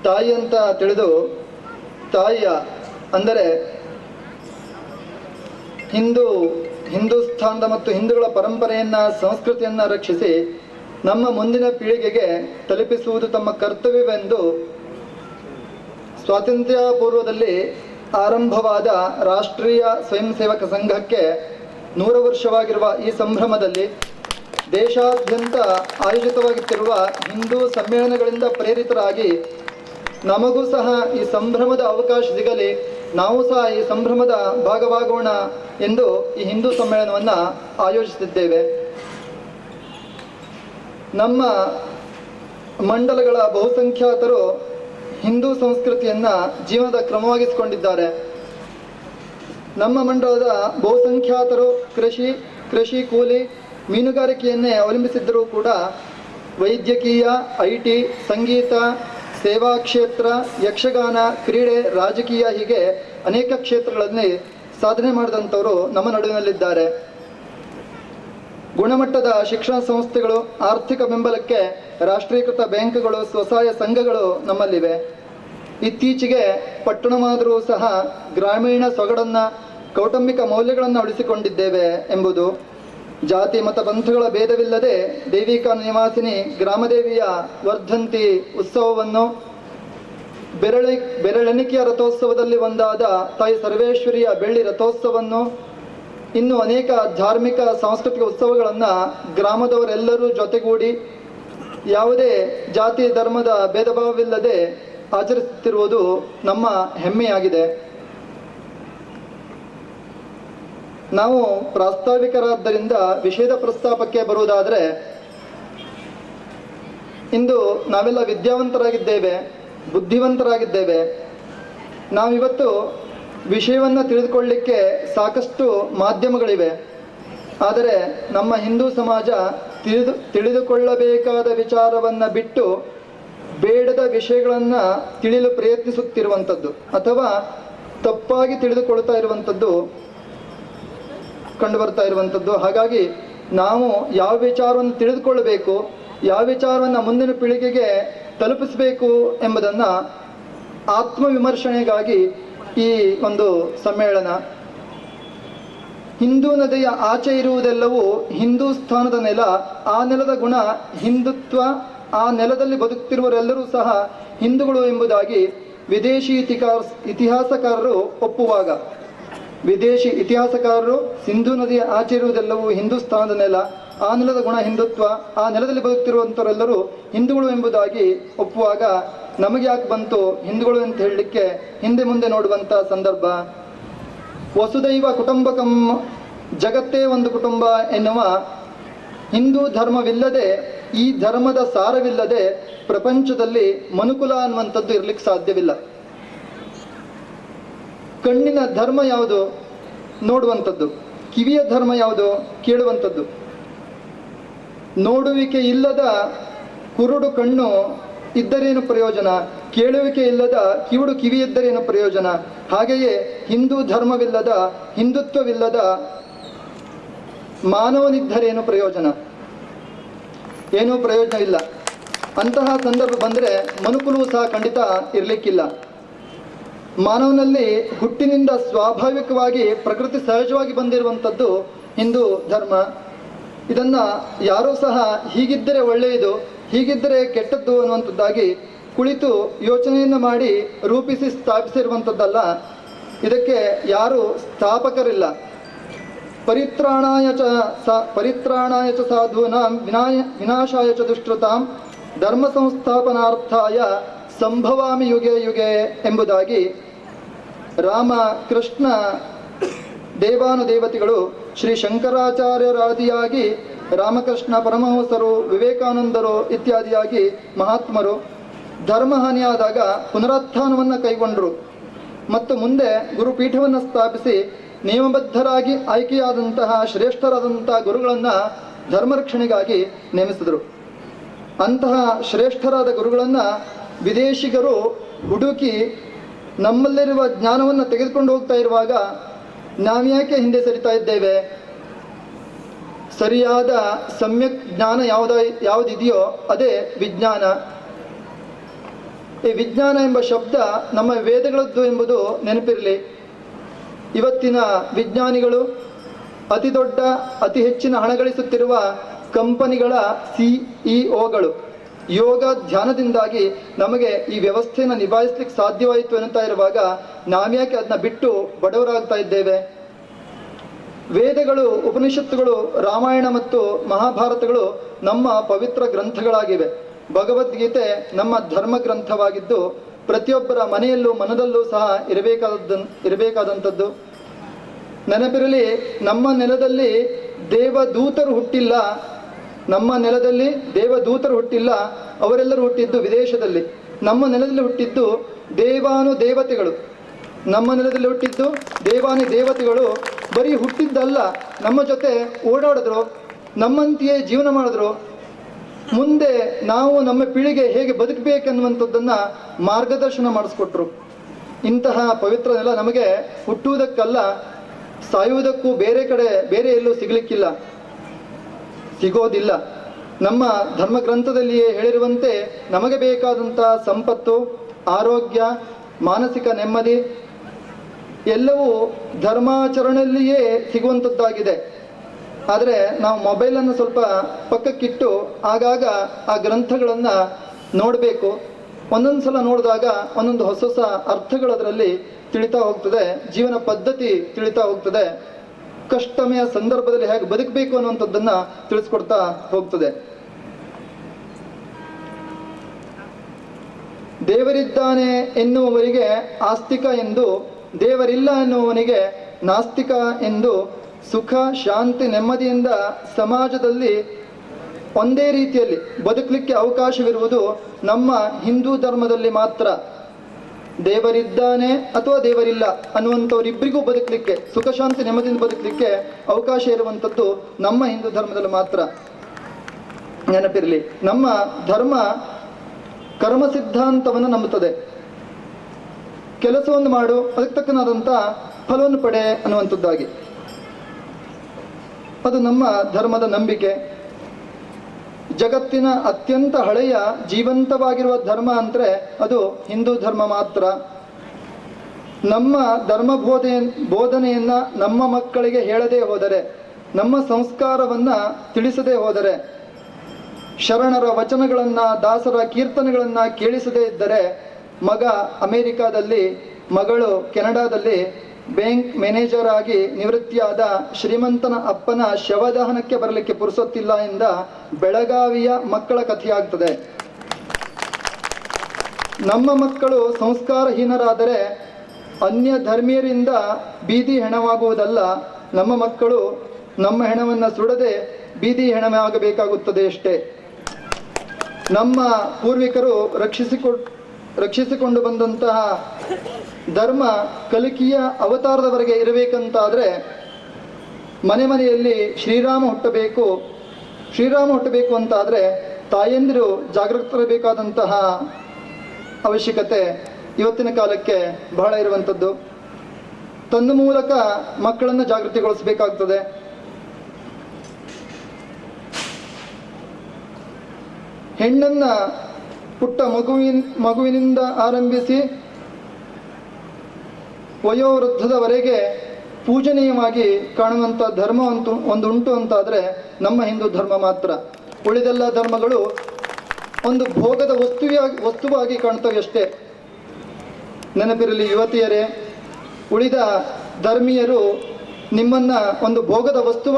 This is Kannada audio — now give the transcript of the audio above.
ತಾಯಿ ಅಂತ ತಿಳಿದು ತಾಯಿಯ ಅಂದರೆ ಹಿಂದೂಸ್ಥಾನದ ಮತ್ತು ಹಿಂದೂಗಳ ಪರಂಪರೆಯನ್ನು ಸಂಸ್ಕೃತಿಯನ್ನು ರಕ್ಷಿಸಿ ನಮ್ಮ ಮುಂದಿನ ಪೀಳಿಗೆಗೆ ತಲುಪಿಸುವುದು ತಮ್ಮ ಕರ್ತವ್ಯವೆಂದು ಸ್ವಾತಂತ್ರ್ಯ ಪೂರ್ವದಲ್ಲಿ ಆರಂಭವಾದ ರಾಷ್ಟ್ರೀಯ ಸ್ವಯಂ ಸೇವಕ ಸಂಘಕ್ಕೆ 100 ವರ್ಷವಾಗಿರುವ ಈ ಸಂಭ್ರಮದಲ್ಲಿ ದೇಶಾದ್ಯಂತ ಆಯೋಜಿತವಾಗುತ್ತಿರುವ ಹಿಂದೂ ಸಮ್ಮೇಳನಗಳಿಂದ ಪ್ರೇರಿತರಾಗಿ ನಮಗೂ ಸಹ ಈ ಸಂಭ್ರಮದ ಅವಕಾಶ ಸಿಗಲಿ, ನಾವು ಸಹ ಈ ಸಂಭ್ರಮದ ಭಾಗವಾಗೋಣ ಎಂದು ಈ ಹಿಂದೂ ಸಮ್ಮೇಳನವನ್ನು ಆಯೋಜಿಸುತ್ತಿದ್ದೇವೆ. ನಮ್ಮ ಮಂಡಲಗಳ ಬಹುಸಂಖ್ಯಾತರು ಹಿಂದೂ ಸಂಸ್ಕೃತಿಯನ್ನು ಜೀವನದ ಕ್ರಮವಾಗಿಸಿಕೊಂಡಿದ್ದಾರೆ. ನಮ್ಮ ಮಂಡಲದ ಬಹುಸಂಖ್ಯಾತರು ಕೃಷಿ ಕೂಲಿ ಮೀನುಗಾರಿಕೆಯನ್ನೇ ಅವಲಂಬಿಸಿದ್ದರೂ ಕೂಡ ವೈದ್ಯಕೀಯ, IT, ಸಂಗೀತ, ಸೇವಾ ಕ್ಷೇತ್ರ, ಯಕ್ಷಗಾನ, ಕ್ರೀಡೆ, ರಾಜಕೀಯ ಹೀಗೆ ಅನೇಕ ಕ್ಷೇತ್ರಗಳಲ್ಲಿ ಸಾಧನೆ ಮಾಡಿದಂಥವರು ನಮ್ಮ ನಡುವಿನಲ್ಲಿದ್ದಾರೆ. ಗುಣಮಟ್ಟದ ಶಿಕ್ಷಣ ಸಂಸ್ಥೆಗಳು, ಆರ್ಥಿಕ ಬೆಂಬಲಕ್ಕೆ ರಾಷ್ಟ್ರೀಕೃತ ಬ್ಯಾಂಕ್ಗಳು, ಸ್ವಸಹಾಯ ಸಂಘಗಳು ನಮ್ಮಲ್ಲಿವೆ. ಇತ್ತೀಚೆಗೆ ಪಟ್ಟಣವಾದರೂ ಸಹ ಗ್ರಾಮೀಣ ಸೊಗಡನ್ನು, ಕೌಟುಂಬಿಕ ಮೌಲ್ಯಗಳನ್ನು ಉಳಿಸಿಕೊಂಡಿದ್ದೇವೆ ಎಂಬುದು, ಜಾತಿ ಮತ ಪಂಥಗಳ ಭೇದವಿಲ್ಲದೆ ದೇವಿಕಾ ನಿವಾಸಿನಿ ಗ್ರಾಮದೇವಿಯ ವರ್ಧಂತಿ ಉತ್ಸವವನ್ನು, ಬೆರಳೆಣಿಕೆಯ ರಥೋತ್ಸವದಲ್ಲಿ ಒಂದಾದ ತಾಯಿ ಸರ್ವೇಶ್ವರಿಯ ಬೆಳ್ಳಿ ರಥೋತ್ಸವವನ್ನು, ಇನ್ನು ಅನೇಕ ಧಾರ್ಮಿಕ ಸಾಂಸ್ಕೃತಿಕ ಉತ್ಸವಗಳನ್ನು ಗ್ರಾಮದವರೆಲ್ಲರೂ ಜೊತೆಗೂಡಿ ಯಾವುದೇ ಜಾತಿ ಧರ್ಮದ ಭೇದ ಭಾವವಿಲ್ಲದೆ ಆಚರಿಸುತ್ತಿರುವುದು ನಮ್ಮ ಹೆಮ್ಮೆಯಾಗಿದೆ. ನಾವು ಪ್ರಾಸ್ತಾವಿಕರಾದ್ದರಿಂದ ವಿಷಯದ ಪ್ರಸ್ತಾಪಕ್ಕೆ ಬರುವುದಾದರೆ, ಇಂದು ನಾವೆಲ್ಲ ವಿದ್ಯಾವಂತರಾಗಿದ್ದೇವೆ, ಬುದ್ಧಿವಂತರಾಗಿದ್ದೇವೆ. ನಾವಿವತ್ತು ವಿಷಯವನ್ನು ತಿಳಿದುಕೊಳ್ಳಲಿಕ್ಕೆ ಸಾಕಷ್ಟು ಮಾಧ್ಯಮಗಳಿವೆ. ಆದರೆ ನಮ್ಮ ಹಿಂದೂ ಸಮಾಜ ತಿಳಿದುಕೊಳ್ಳಬೇಕಾದ ವಿಚಾರವನ್ನು ಬಿಟ್ಟು ಬೇಡದ ವಿಷಯಗಳನ್ನು ತಿಳಿಯಲು ಪ್ರಯತ್ನಿಸುತ್ತಿರುವಂಥದ್ದು ಅಥವಾ ತಪ್ಪಾಗಿ ತಿಳಿದುಕೊಳ್ತಾ ಇರುವಂಥದ್ದು ಕಂಡುಬರ್ತಾ ಇರುವಂಥದ್ದು. ಹಾಗಾಗಿ ನಾವು ಯಾವ ವಿಚಾರವನ್ನು ತಿಳಿದುಕೊಳ್ಳಬೇಕು, ಯಾವ ವಿಚಾರವನ್ನು ಮುಂದಿನ ಪೀಳಿಗೆಗೆ ತಲುಪಿಸಬೇಕು ಎಂಬುದನ್ನು ಆತ್ಮವಿಮರ್ಶನೆಗಾಗಿ ಈ ಒಂದು ಸಮ್ಮೇಳನ. ಹಿಂದೂ ನದಿಯ ಆಚೆ ಇರುವುದೆಲ್ಲವೂ ಹಿಂದೂಸ್ಥಾನದ ನೆಲ, ಆ ನೆಲದ ಗುಣ ಹಿಂದುತ್ವ, ಆ ನೆಲದಲ್ಲಿ ಬದುಕುತ್ತಿರುವರೆಲ್ಲರೂ ಸಹ ಹಿಂದೂಗಳು ಎಂಬುದಾಗಿ ವಿದೇಶಿ ಇತಿಹಾಸಕಾರರು ಒಪ್ಪುವಾಗ, ವಿದೇಶಿ ಇತಿಹಾಸಕಾರರು ಸಿಂಧೂ ನದಿಯ ಆಚೆ ಇರುವುದೆಲ್ಲವೂ ಹಿಂದೂಸ್ಥಾನದ ನೆಲ, ಆ ನೆಲದ ಗುಣ ಹಿಂದುತ್ವ, ಆ ನೆಲದಲ್ಲಿ ಬದುಕುತ್ತಿರುವಂಥವರೆಲ್ಲರೂ ಹಿಂದೂಗಳು ಎಂಬುದಾಗಿ ಒಪ್ಪುವಾಗ ನಮಗೆ ಯಾಕೆ ಬಂತು ಹಿಂದೂಗಳು ಅಂತ ಹೇಳಲಿಕ್ಕೆ ಹಿಂದೆ ಮುಂದೆ ನೋಡುವಂಥ ಸಂದರ್ಭ? ವಸುದೈವ ಕುಟುಂಬಕಂ, ಜಗತ್ತೇ ಒಂದು ಕುಟುಂಬ ಎನ್ನುವ ಹಿಂದೂ ಧರ್ಮವಿಲ್ಲದೆ, ಈ ಧರ್ಮದ ಸಾರವಿಲ್ಲದೆ ಪ್ರಪಂಚದಲ್ಲಿ ಮನುಕುಲ ಅನ್ನುವಂಥದ್ದು ಇರಲಿಕ್ಕೆ ಸಾಧ್ಯವಿಲ್ಲ. ಕಣ್ಣಿನ ಧರ್ಮ ಯಾವುದು? ನೋಡುವಂಥದ್ದು. ಕಿವಿಯ ಧರ್ಮ ಯಾವುದು? ಕೇಳುವಂಥದ್ದು. ನೋಡುವಿಕೆ ಇಲ್ಲದ ಕುರುಡು ಕಣ್ಣು ಇದ್ದರೇನು ಪ್ರಯೋಜನ? ಕೇಳುವಿಕೆ ಇಲ್ಲದ ಕಿವುಡು ಕಿವಿ ಇದ್ದರೇನು ಪ್ರಯೋಜನ? ಹಾಗೆಯೇ ಹಿಂದೂ ಧರ್ಮವಿಲ್ಲದ, ಹಿಂದುತ್ವವಿಲ್ಲದ ಮಾನವನಿದ್ದರೇನು ಪ್ರಯೋಜನ? ಏನೂ ಪ್ರಯೋಜನ ಇಲ್ಲ. ಅಂತಹ ಸಂದರ್ಭ ಬಂದರೆ ಮನುಕುಲವೂ ಸಹ ಖಂಡಿತ ಇರಲಿಕ್ಕಿಲ್ಲ. ಮಾನವನಲ್ಲಿ ಹುಟ್ಟಿನಿಂದ ಸ್ವಾಭಾವಿಕವಾಗಿ ಪ್ರಕೃತಿ ಸಹಜವಾಗಿ ಬಂದಿರುವಂಥದ್ದು ಹಿಂದೂ ಧರ್ಮ. ಇದನ್ನು ಯಾರೂ ಸಹ ಹೀಗಿದ್ದರೆ ಒಳ್ಳೆಯದು, ಹೀಗಿದ್ದರೆ ಕೆಟ್ಟದ್ದು ಅನ್ನುವಂಥದ್ದಾಗಿ ಕುಳಿತು ಯೋಚನೆಯನ್ನು ಮಾಡಿ ರೂಪಿಸಿ ಸ್ಥಾಪಿಸಿರುವಂಥದ್ದಲ್ಲ. ಇದಕ್ಕೆ ಯಾರೂ ಸ್ಥಾಪಕರಿಲ್ಲ. ಪರಿತ್ರಾಣಾಯ ಚ ಸಾಧೂನಾಂ ವಿನಾಶಾಯ ಚ ದುಷ್ಕೃತಾಂ ಧರ್ಮ ಸಂಸ್ಥಾಪನಾರ್ಥಾಯ ಸಂಭವಾಮಿ ಯುಗೆ ಯುಗೆ ಎಂಬುದಾಗಿ ರಾಮ, ಕೃಷ್ಣ, ದೇವಾನುದೇವತೆಗಳು, ಶ್ರೀ ಶಂಕರಾಚಾರ್ಯರಾದಿಯಾಗಿ ರಾಮಕೃಷ್ಣ ಪರಮಹಂಸರು, ವಿವೇಕಾನಂದರು ಇತ್ಯಾದಿಯಾಗಿ ಮಹಾತ್ಮರು ಧರ್ಮಹಾನಿಯಾದಾಗ ಪುನರುತ್ಥಾನವನ್ನು ಕೈಗೊಂಡರು ಮತ್ತು ಮುಂದೆ ಗುರುಪೀಠವನ್ನು ಸ್ಥಾಪಿಸಿ ನಿಯಮಬದ್ಧರಾಗಿ ಆಯ್ಕೆಯಾದಂತಹ ಶ್ರೇಷ್ಠರಾದಂತಹ ಗುರುಗಳನ್ನು ಧರ್ಮರಕ್ಷಣೆಗಾಗಿ ನೇಮಿಸಿದರು. ಅಂತಹ ಶ್ರೇಷ್ಠರಾದ ಗುರುಗಳನ್ನು ವಿದೇಶಿಗರು ಹುಡುಕಿ ನಮ್ಮಲ್ಲಿರುವ ಜ್ಞಾನವನ್ನು ತೆಗೆದುಕೊಂಡು ಹೋಗ್ತಾ ಇರುವಾಗ ನಾವ್ಯಾಕೆ ಹಿಂದೆ ಸರಿತಾ ಇದ್ದೇವೆ? ಸರಿಯಾದ ಸಮ್ಯಕ್ ಜ್ಞಾನ ಯಾವುದಿದೆಯೋ ಅದೇ ವಿಜ್ಞಾನ. ಈ ವಿಜ್ಞಾನ ಎಂಬ ಶಬ್ದ ನಮ್ಮ ವೇದಗಳದ್ದು ಎಂಬುದು ನೆನಪಿರಲಿ. ಇವತ್ತಿನ ವಿಜ್ಞಾನಿಗಳು ಅತಿ ದೊಡ್ಡ ಅತಿ ಹೆಚ್ಚಿನ ಹಣ ಗಳಿಸುತ್ತಿರುವ ಕಂಪನಿಗಳ CEO ಯೋಗ ಧ್ಯಾನದಿಂದಾಗಿ ನಮಗೆ ಈ ವ್ಯವಸ್ಥೆಯನ್ನು ನಿಭಾಯಿಸ್ಲಿಕ್ಕೆ ಸಾಧ್ಯವಾಯಿತು ಎನ್ನುತ್ತಾ ಇರುವಾಗ ನಾವ್ಯಾಕೆ ಅದನ್ನ ಬಿಟ್ಟು ಬಡವರಾಗ್ತಾ ಇದ್ದೇವೆ? ವೇದಗಳು, ಉಪನಿಷತ್ತುಗಳು, ರಾಮಾಯಣ ಮತ್ತು ಮಹಾಭಾರತಗಳು ನಮ್ಮ ಪವಿತ್ರ ಗ್ರಂಥಗಳಾಗಿವೆ. ಭಗವದ್ಗೀತೆ ನಮ್ಮ ಧರ್ಮ ಗ್ರಂಥವಾಗಿದ್ದು ಪ್ರತಿಯೊಬ್ಬರ ಮನೆಯಲ್ಲೂ ಮನದಲ್ಲೂ ಸಹ ಇರಬೇಕಾದಂಥದ್ದು. ನೆನಪಿರಲಿ, ನಮ್ಮ ನೆಲದಲ್ಲಿ ದೇವದೂತರು ಹುಟ್ಟಿಲ್ಲ. ನಮ್ಮ ನೆಲದಲ್ಲಿ ದೇವದೂತರು ಹುಟ್ಟಿಲ್ಲ, ಅವರೆಲ್ಲರೂ ಹುಟ್ಟಿದ್ದು ವಿದೇಶದಲ್ಲಿ. ನಮ್ಮ ನೆಲದಲ್ಲಿ ಹುಟ್ಟಿದ್ದು ದೇವಾನುದೇವತೆಗಳು. ನಮ್ಮ ನೆಲದಲ್ಲಿ ಹುಟ್ಟಿದ್ದು ದೇವಾನುದೇವತೆಗಳು ಬರೀ ಹುಟ್ಟಿದ್ದಲ್ಲ, ನಮ್ಮ ಜೊತೆ ಓಡಾಡಿದ್ರು, ನಮ್ಮಂತೆಯೇ ಜೀವನ ಮಾಡಿದ್ರು. ಮುಂದೆ ನಾವು ನಮ್ಮ ಪೀಳಿಗೆ ಹೇಗೆ ಬದುಕಬೇಕೆನ್ನುವಂಥದ್ದನ್ನು ಮಾರ್ಗದರ್ಶನ ಮಾಡಿಸ್ಕೊಟ್ರು. ಇಂತಹ ಪವಿತ್ರ ನೆಲ ನಮಗೆ ಹುಟ್ಟುವುದಕ್ಕಲ್ಲ, ಸಾಯುವುದಕ್ಕೂ ಬೇರೆ ಎಲ್ಲೂ ಸಿಗೋದಿಲ್ಲ. ನಮ್ಮ ಧರ್ಮಗ್ರಂಥದಲ್ಲಿಯೇ ಹೇಳಿರುವಂತೆ ನಮಗೆ ಬೇಕಾದಂಥ ಸಂಪತ್ತು, ಆರೋಗ್ಯ, ಮಾನಸಿಕ ನೆಮ್ಮದಿ ಎಲ್ಲವೂ ಧರ್ಮಾಚರಣೆಯಲ್ಲಿಯೇ ಸಿಗುವಂಥದ್ದಾಗಿದೆ. ಆದರೆ ನಾವು ಮೊಬೈಲನ್ನು ಸ್ವಲ್ಪ ಪಕ್ಕಕ್ಕಿಟ್ಟು ಆಗಾಗ ಆ ಗ್ರಂಥಗಳನ್ನು ನೋಡಬೇಕು. ಒಂದೊಂದು ಸಲ ನೋಡಿದಾಗ ಒಂದೊಂದು ಹೊಸ ಹೊಸ ಅರ್ಥಗಳು ಅದರಲ್ಲಿ ತಿಳಿತಾ ಹೋಗ್ತದೆ, ಜೀವನ ಪದ್ಧತಿ ತಿಳಿತಾ ಹೋಗ್ತದೆ, ಕಷ್ಟಮಯ ಸಂದರ್ಭದಲ್ಲಿ ಹೇಗೆ ಬದುಕಬೇಕು ಅನ್ನುವಂಥದ್ದನ್ನು ತಿಳಿಸ್ಕೊಡ್ತಾ ಹೋಗ್ತದೆ. ದೇವರಿದ್ದಾನೆ ಎನ್ನುವವರಿಗೆ ಆಸ್ತಿಕ ಎಂದು, ದೇವರಿಲ್ಲ ಎನ್ನುವವನಿಗೆ ನಾಸ್ತಿಕ ಎಂದು, ಸುಖ ಶಾಂತಿ ನೆಮ್ಮದಿಯಿಂದ ಸಮಾಜದಲ್ಲಿ ಒಂದೇ ರೀತಿಯಲ್ಲಿ ಬದುಕಲಿಕ್ಕೆ ಅವಕಾಶವಿರುವುದು ನಮ್ಮ ಹಿಂದೂ ಧರ್ಮದಲ್ಲಿ ಮಾತ್ರ. ದೇವರಿದ್ದಾನೆ ಅಥವಾ ದೇವರಿಲ್ಲ ಅನ್ನುವಂಥವರಿಬ್ಬರಿಗೂ ಬದುಕಲಿಕ್ಕೆ, ಸುಖ ಶಾಂತಿ ನೆಮ್ಮದಿಯಿಂದ ಬದುಕಲಿಕ್ಕೆ ಅವಕಾಶ ಇರುವಂಥದ್ದು ನಮ್ಮ ಹಿಂದೂ ಧರ್ಮದಲ್ಲಿ ಮಾತ್ರ. ನೆನಪಿರಲಿ, ನಮ್ಮ ಧರ್ಮ ಕರ್ಮ ಸಿದ್ಧಾಂತವನ್ನು ನಂಬುತ್ತದೆ. ಕೆಲಸವನ್ನು ಮಾಡು, ಅದಕ್ಕೆ ತಕ್ಕನಾದಂಥ ಫಲವನ್ನು ಪಡೆ ಅನ್ನುವಂಥದ್ದಾಗಿ. ಅದು ನಮ್ಮ ಧರ್ಮದ ನಂಬಿಕೆ. ಜಗತ್ತಿನ ಅತ್ಯಂತ ಹಳೆಯ ಜೀವಂತವಾಗಿರುವ ಧರ್ಮ ಅಂದರೆ ಅದು ಹಿಂದೂ ಧರ್ಮ ಮಾತ್ರ. ನಮ್ಮ ಧರ್ಮ ಬೋಧನೆಯನ್ನು ನಮ್ಮ ಮಕ್ಕಳಿಗೆ ಹೇಳದೇ ಹೋದರೆ, ನಮ್ಮ ಸಂಸ್ಕಾರವನ್ನು ತಿಳಿಸದೇ ಹೋದರೆ, ಶರಣರ ವಚನಗಳನ್ನು, ದಾಸರ ಕೀರ್ತನೆಗಳನ್ನು ಕೇಳಿಸದೇ ಇದ್ದರೆ, ಮಗ ಅಮೇರಿಕಾದಲ್ಲಿ, ಮಗಳು ಕೆನಡಾದಲ್ಲಿ ಬ್ಯಾಂಕ್ ಮ್ಯಾನೇಜರ್ ಆಗಿ ನಿವೃತ್ತಿಯಾದ ಶ್ರೀಮಂತನ ಅಪ್ಪನ ಶವದಹನಕ್ಕೆ ಬರಲಿಕ್ಕೆ ಪುರುಸೊತ್ತಿಲ್ಲ ಎಂದ ಬೆಳಗಾವಿಯ ಮಕ್ಕಳ ಕಥೆಯಾಗ್ತದೆ. ನಮ್ಮ ಮಕ್ಕಳು ಸಂಸ್ಕಾರಹೀನರಾದರೆ ಅನ್ಯ ಧರ್ಮೀಯರಿಂದ ಬೀದಿ ಹೆಣವಾಗುವುದಲ್ಲ, ನಮ್ಮ ಮಕ್ಕಳು ನಮ್ಮ ಹೆಣವನ್ನು ಸುಡದೆ ಬೀದಿ ಹೆಣವಾಗಬೇಕಾಗುತ್ತದೆ ಅಷ್ಟೇ. ನಮ್ಮ ಪೂರ್ವಿಕರು ರಕ್ಷಿಸಿಕೊಂಡು ಬಂದಂತಹ ಧರ್ಮ ಕಲಿಕೆಯ ಅವತಾರದವರೆಗೆ ಇರಬೇಕಂತಾದರೆ ಮನೆಯಲ್ಲಿ ಶ್ರೀರಾಮ ಹುಟ್ಟಬೇಕು ಅಂತಾದರೆ ತಾಯಂದಿರು ಜಾಗೃತರಬೇಕಾದಂತಹ ಅವಶ್ಯಕತೆ ಇವತ್ತಿನ ಕಾಲಕ್ಕೆ ಬಹಳ ಇರುವಂಥದ್ದು. ತನ್ನ ಮೂಲಕ ಮಕ್ಕಳನ್ನು ಜಾಗೃತಿಗೊಳಿಸಬೇಕಾಗ್ತದೆ. ಹೆಣ್ಣನ್ನು ಪುಟ್ಟ ಮಗುವಿನಿಂದ ಆರಂಭಿಸಿ ವಯೋವೃದ್ಧದವರೆಗೆ ಪೂಜನೀಯವಾಗಿ ಕಾಣುವಂಥ ಧರ್ಮ ಒಂದುಂಟು ಅಂತಾದರೆ ನಮ್ಮ ಹಿಂದೂ ಧರ್ಮ ಮಾತ್ರ. ಉಳಿದೆಲ್ಲ ಧರ್ಮಗಳು ಒಂದು ಭೋಗದ ವಸ್ತುವಾಗಿ ಕಾಣ್ತವೆ ಅಷ್ಟೇ. ನೆನಪಿರಲಿ ಯುವತಿಯರೇ, ಉಳಿದ ಧರ್ಮೀಯರು ನಿಮ್ಮನ್ನು ಒಂದು ಭೋಗದ ವಸ್ತುವಾಗಿ